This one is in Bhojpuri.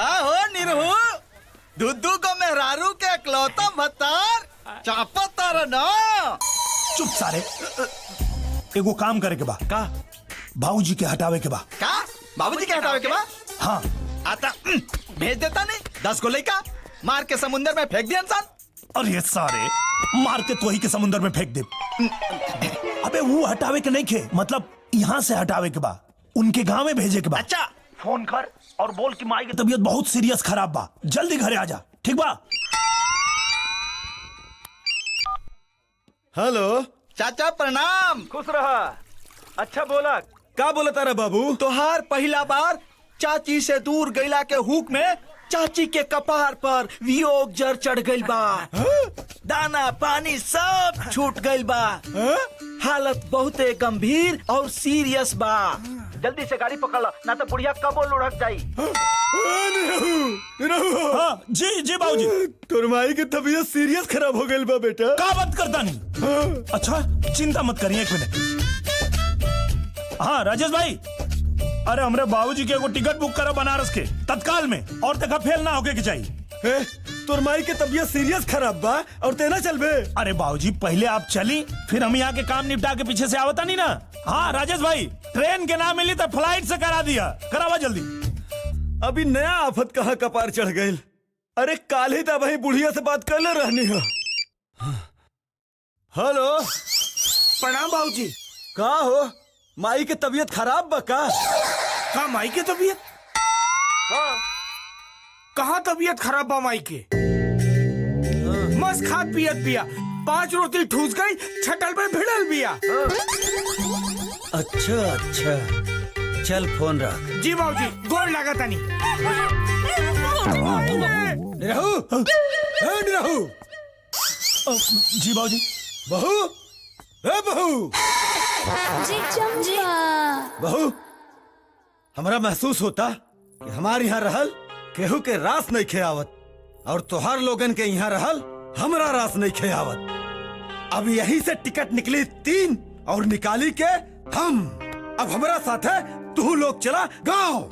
का हो निरहू दुद्दू को मेहरारू के इकलौता भत्तार चापतार ना। चुप सारे। एगो काम करे के बा का बाबूजी के हटावे के बा। का बाबूजी के हटावे के बा। हाँ आता भेज देता नहीं 10 को लेका मार के समुंदर में फेंक दिया इंसान। अरे सारे मार के तो ही के समुंदर में फेंक दे। अबे वो हटावे के नहीं खे, मतलब यहाँ से हटावे के बा, उनके गांव में भेजे के बा। अच्छा फोन कर और बोल कि माई की तबीयत बहुत सीरियस खराब बा, जल्दी घरे आ जा, ठीक बा। हेलो चाचा प्रणाम। खुश रहा। अच्छा बोला, का बोला तारा बाबू? तोहार पहला बार चाची से दूर गईला के हुक में चाची के कपार पर वियोग जर चढ़ गइल बा। दाना पानी सब छूट गइल बा। हालत बहुते गंभीर और सीरियस बा। जल्दी से गाड़ी पकड़ ला, ना तो बुढ़िया कबो लुढ़क जाई। हाँ, जी जी बाबूजी। तोर माई की तबीयत सीरियस खराब हो गई बा बेटा। का बात करता नहीं। अच्छा चिंता मत करिए, 1 मिनट। हाँ राजेश भाई, अरे हमरे बाबूजी के एगो टिकट बुक करो बनारस के तत्काल में, और देखा फेल ना होके के चाहिए। तोर माई की तबीयत सीरियस खराब बा और तेना चलबे। अरे बाबूजी पहले आप चली, फिर हम यहाँ के काम निपटा के पीछे से आवता नहीं ना। हाँ राजेश भाई, ट्रेन के ना मिली तो फ्लाइट से करा दिया, करावा जल्दी। अभी नया आफत कहाँ कपार चढ़ गई। अरे काल ही तब बुढ़िया से बात कर ले रहनी हो। हेलो प्रणाम बाबूजी। का हो, माई की तबीयत खराब बा का? का माई की तबीयत? हाँ। कहाँ तबीयत खराब बा माई के? मस्त खात पियत पिया, 5 रोटी ठूस गई, छटल पे भिड़ल बिया। अच्छा अच्छा, चल फोन रख। जी बाबूजी, गोड़ लगा तनी। निरहू, निरहू। जी बाबूजी। बहू, ए बहू। बहू, हमारा महसूस होता कि हमारे यहाँ रहल केहू के रास नहीं खेआवत, और तोहार लोगन के यहाँ रहल हमरा रास नहीं खेआवत। अब यहीं से टिकट निकली 3 और निकाली के हम। अब हमारा साथ है, तू लोग चला गाँव।